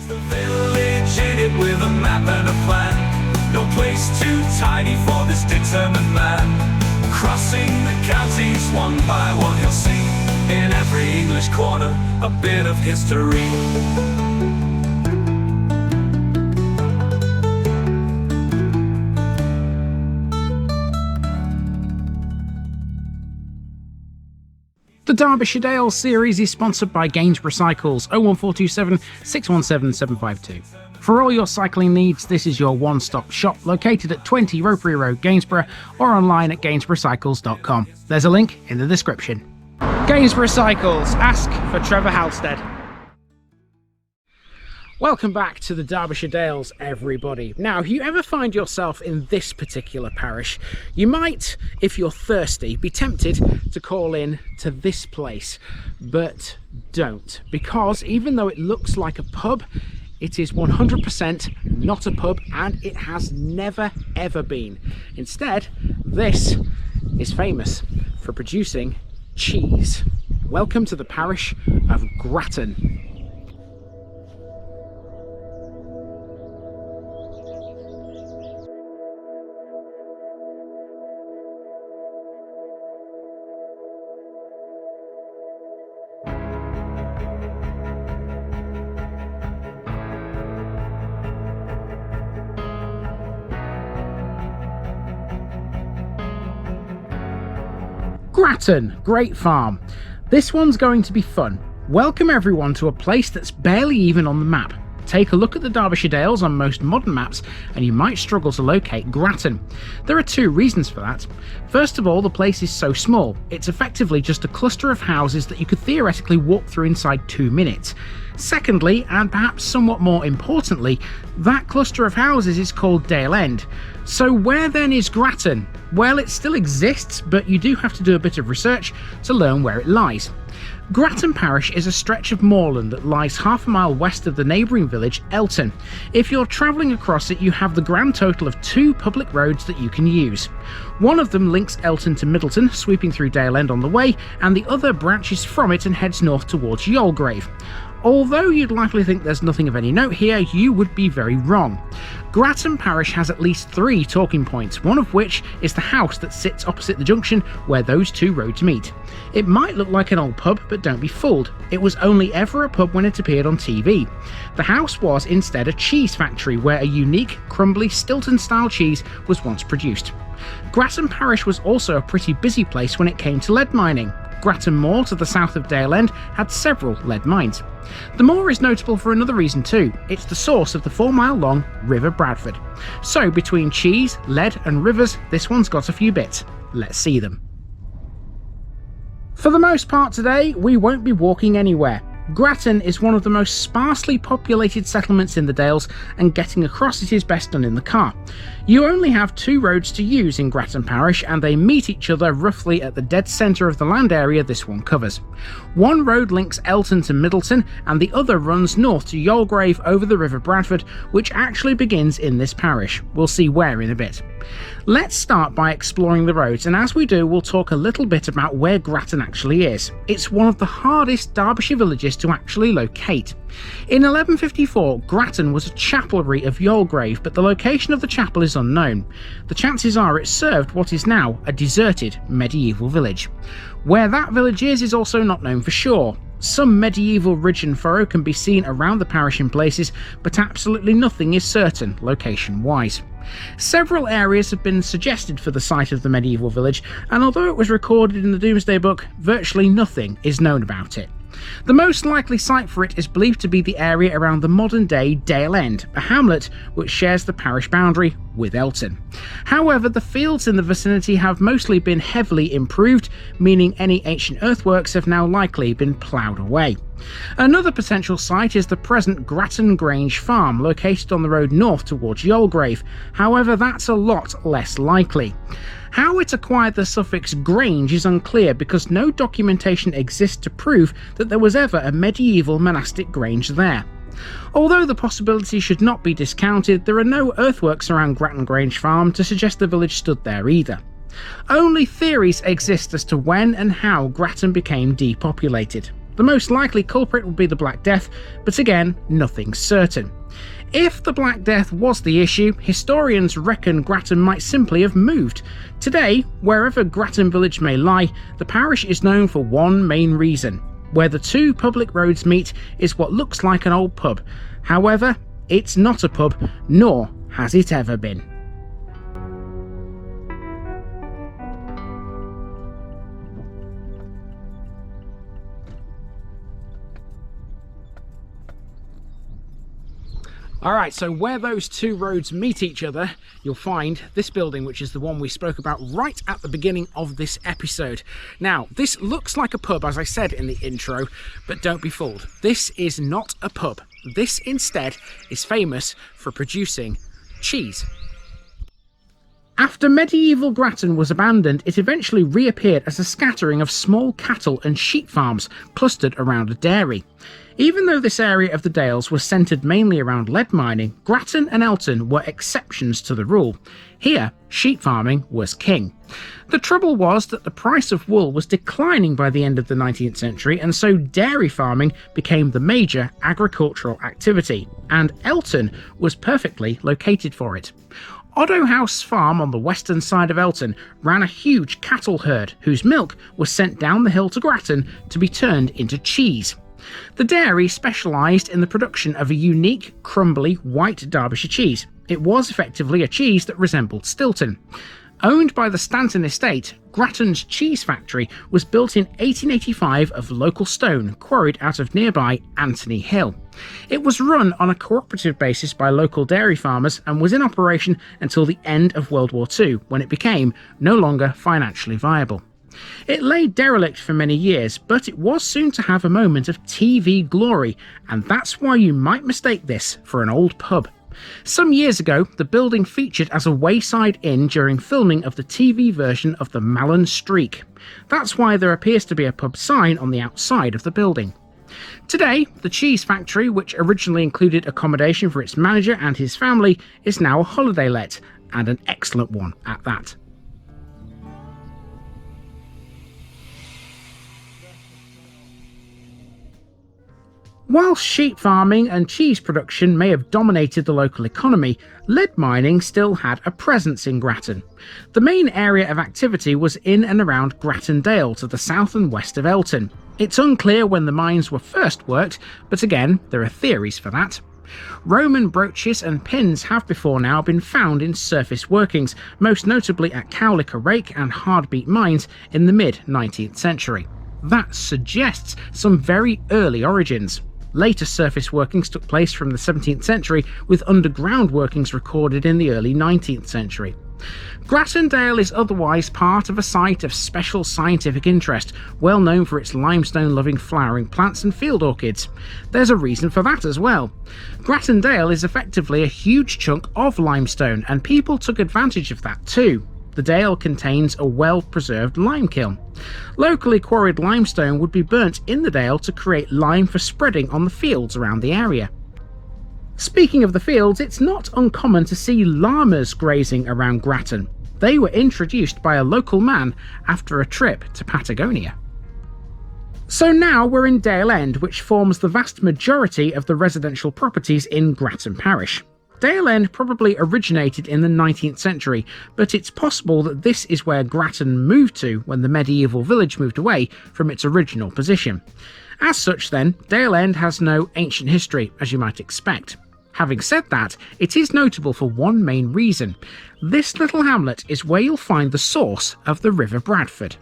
The village in it with a map and a plan. No place too tiny for this determined man. Crossing the counties one by one, you'll see in every English corner a bit of history. The Derbyshire Dales series is sponsored by Gainsborough Cycles 01427 617 752. For all your cycling needs, this is your one-stop shop located at 20 Ropery Road, Gainsborough, or online at gainsboroughcycles.com. There's a link in the description. Gainsborough Cycles, ask for Trevor Halstead. Welcome back to the Derbyshire Dales, everybody. Now, if you ever find yourself in this particular parish, you might, if you're thirsty, be tempted to call in to this place, but don't, because even though it looks like a pub, it is 100% not a pub, and it has never ever been. Instead, this is famous for producing cheese. Welcome to the parish of Gratton. Gratton, great farm. This one's going to be fun. Welcome everyone to a place that's barely even on the map. Take a look at the Derbyshire Dales on most modern maps and you might struggle to locate Gratton. There are two reasons for that. First of all, the place is so small. It's effectively just a cluster of houses that you could theoretically walk through inside 2 minutes. Secondly, and perhaps somewhat more importantly, that cluster of houses is called Dale End. So where then is Gratton? Well, it still exists, but you do have to do a bit of research to learn where it lies. Gratton Parish is a stretch of moorland that lies half a mile west of the neighbouring village Elton. If you're travelling across it, you have the grand total of 2 public roads that you can use. One of them links Elton to Middleton, sweeping through Dale End on the way, and the other branches from it and heads north towards Yolgrave. Although you'd likely think there's nothing of any note here, you would be very wrong. Gratton Parish has at least 3 talking points, one of which is the house that sits opposite the junction where those 2 roads meet. It might look like an old pub, but don't be fooled. It was only ever a pub when it appeared on TV. The house was instead a cheese factory where a unique, crumbly Stilton-style cheese was once produced. Gratton Parish was also a pretty busy place when it came to lead mining. Gratton Moor to the south of Dale End had several lead mines. The moor is notable for another reason too. It's the source of the 4-mile-long River Bradford. So between cheese, lead and rivers, this one's got a few bits. Let's see them. For the most part today, we won't be walking anywhere. Gratton is one of the most sparsely populated settlements in the Dales, and getting across it is best done in the car. You only have 2 roads to use in Gratton Parish, and they meet each other roughly at the dead centre of the land area this one covers. One road links Elton to Middleton, and the other runs north to Yolgrave over the River Bradford, which actually begins in this parish. We'll see where in a bit. Let's start by exploring the roads, and as we do, we'll talk a little bit about where Gratton actually is. It's one of the hardest Derbyshire villages to actually locate. In 1154, Gratton was a chapelry of Yolgrave, but the location of the chapel is unknown. The chances are it served what is now a deserted medieval village. Where that village is also not known for sure. Some medieval ridge and furrow can be seen around the parish in places, but absolutely nothing is certain location-wise. Several areas have been suggested for the site of the medieval village, and although it was recorded in the Domesday Book, virtually nothing is known about it. The most likely site for it is believed to be the area around the modern-day Dale End, a hamlet which shares the parish boundary with Elton. However, the fields in the vicinity have mostly been heavily improved, meaning any ancient earthworks have now likely been ploughed away. Another potential site is the present Gratton Grange farm, located on the road north towards Yolgrave. However, that's a lot less likely. How it acquired the suffix Grange is unclear, because no documentation exists to prove that there was ever a medieval monastic grange there. Although the possibility should not be discounted, there are no earthworks around Gratton Grange farm to suggest the village stood there either. Only theories exist as to when and how Gratton became depopulated. The most likely culprit would be the Black Death, but again, nothing's certain. If the Black Death was the issue, historians reckon Gratton might simply have moved. Today, wherever Gratton village may lie, the parish is known for one main reason. Where the two public roads meet is what looks like an old pub. However, it's not a pub, nor has it ever been. Alright, so where those two roads meet each other, you'll find this building, which is the one we spoke about right at the beginning of this episode. Now, this looks like a pub, as I said in the intro, but don't be fooled. This is not a pub. This, instead, is famous for producing cheese. After medieval Gratton was abandoned, it eventually reappeared as a scattering of small cattle and sheep farms clustered around a dairy. Even though this area of the Dales was centred mainly around lead mining, Gratton and Elton were exceptions to the rule. Here, sheep farming was king. The trouble was that the price of wool was declining by the end of the 19th century, and so dairy farming became the major agricultural activity, and Elton was perfectly located for it. Oddo House Farm on the western side of Elton ran a huge cattle herd whose milk was sent down the hill to Gratton to be turned into cheese. The dairy specialised in the production of a unique, crumbly, white Derbyshire cheese. It was effectively a cheese that resembled Stilton. Owned by the Stanton estate, Gratton's cheese factory was built in 1885 of local stone quarried out of nearby Anthony Hill. It was run on a cooperative basis by local dairy farmers and was in operation until the end of World War II, when it became no longer financially viable. It lay derelict for many years, but it was soon to have a moment of TV glory, and that's why you might mistake this for an old pub. Some years ago, the building featured as a wayside inn during filming of the TV version of the Malin Streak. That's why there appears to be a pub sign on the outside of the building. Today, the cheese factory, which originally included accommodation for its manager and his family, is now a holiday let, and an excellent one at that. While sheep farming and cheese production may have dominated the local economy, lead mining still had a presence in Gratton. The main area of activity was in and around Gratton Dale to the south and west of Elton. It's unclear when the mines were first worked, but again, there are theories for that. Roman brooches and pins have before now been found in surface workings, most notably at Cowlicker Rake and Hardbeat mines in the mid-19th century. That suggests some very early origins. Later surface workings took place from the 17th century, with underground workings recorded in the early 19th century. Gratton Dale is otherwise part of a site of special scientific interest, well known for its limestone-loving flowering plants and field orchids. There's a reason for that as well. Gratton Dale is effectively a huge chunk of limestone, and people took advantage of that too. The dale contains a well-preserved lime kiln. Locally quarried limestone would be burnt in the dale to create lime for spreading on the fields around the area. Speaking of the fields, it's not uncommon to see llamas grazing around Gratton. They were introduced by a local man after a trip to Patagonia. So now we're in Dale End, which forms the vast majority of the residential properties in Gratton Parish. Dale End probably originated in the 19th century, but it's possible that this is where Gratton moved to when the medieval village moved away from its original position. As such then, Dale End has no ancient history, as you might expect. Having said that, it is notable for one main reason. This little hamlet is where you'll find the source of the River Bradford.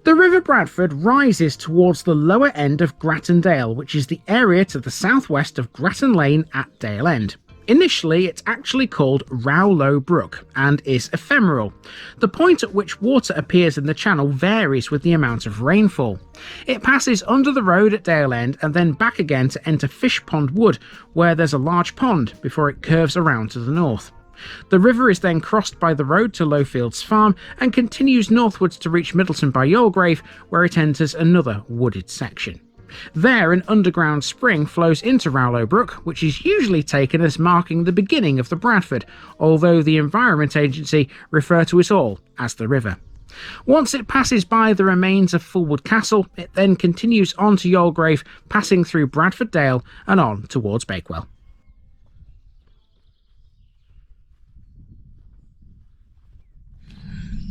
The River Bradford rises towards the lower end of Gratton Dale, which is the area to the southwest of Gratton Lane at Dale End. Initially, it's actually called Rowlow Brook and is ephemeral. The point at which water appears in the channel varies with the amount of rainfall. It passes under the road at Dale End and then back again to enter Fish Pond Wood, where there's a large pond, before it curves around to the north. The river is then crossed by the road to Lowfields Farm and continues northwards to reach Middleton by Yolgrave, where it enters another wooded section. There, an underground spring flows into Rowlow Brook, which is usually taken as marking the beginning of the Bradford, although the Environment Agency refer to it all as the river. Once it passes by the remains of Fulwood Castle, it then continues on to Yolgrave, passing through Bradford Dale and on towards Bakewell.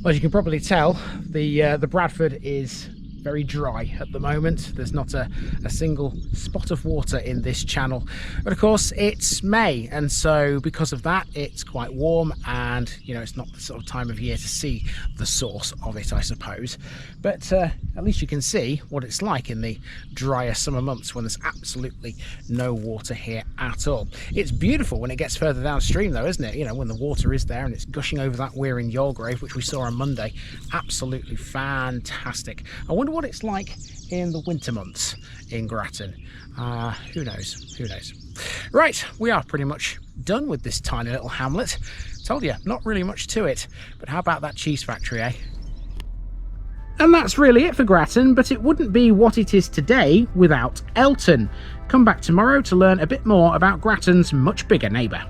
Well, as you can probably tell, the Bradford is very dry at the moment. There's not a single spot of water in this channel, but of course it's May, and so because of that it's quite warm, and you know, it's not the sort of time of year to see the source of it, I suppose, but at least you can see what it's like in the drier summer months when there's absolutely no water here at all. It's beautiful when it gets further downstream though, isn't it? You know, when the water is there and it's gushing over that weir in Yolgrave, which we saw on Monday. Absolutely fantastic. I wonder what it's like in the winter months in Gratton. Who knows? Who knows? Right, we are pretty much done with this tiny little hamlet. Told you, not really much to it, but how about that cheese factory, eh? And that's really it for Gratton, but it wouldn't be what it is today without Elton. Come back tomorrow to learn a bit more about Gratton's much bigger neighbour.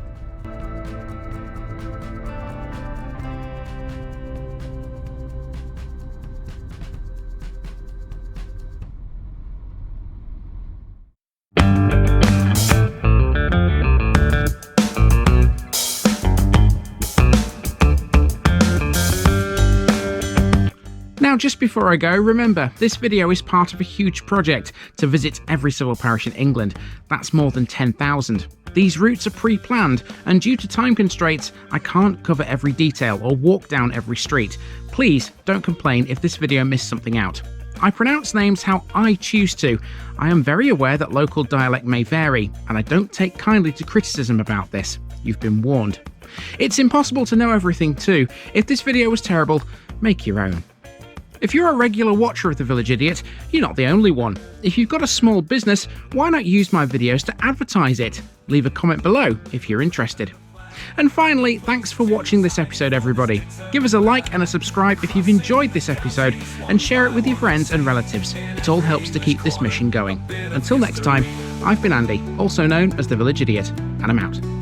Now, just before I go, remember, this video is part of a huge project to visit every civil parish in England. That's more than 10,000. These routes are pre-planned, and due to time constraints, I can't cover every detail or walk down every street. Please don't complain if this video missed something out. I pronounce names how I choose to. I am very aware that local dialect may vary, and I don't take kindly to criticism about this. You've been warned. It's impossible to know everything too. If this video was terrible, make your own. If you're a regular watcher of The Village Idiot, you're not the only one. If you've got a small business, why not use my videos to advertise it? Leave a comment below if you're interested. And finally, thanks for watching this episode, everybody. Give us a like and a subscribe if you've enjoyed this episode, and share it with your friends and relatives. It all helps to keep this mission going. Until next time, I've been Andy, also known as The Village Idiot, and I'm out.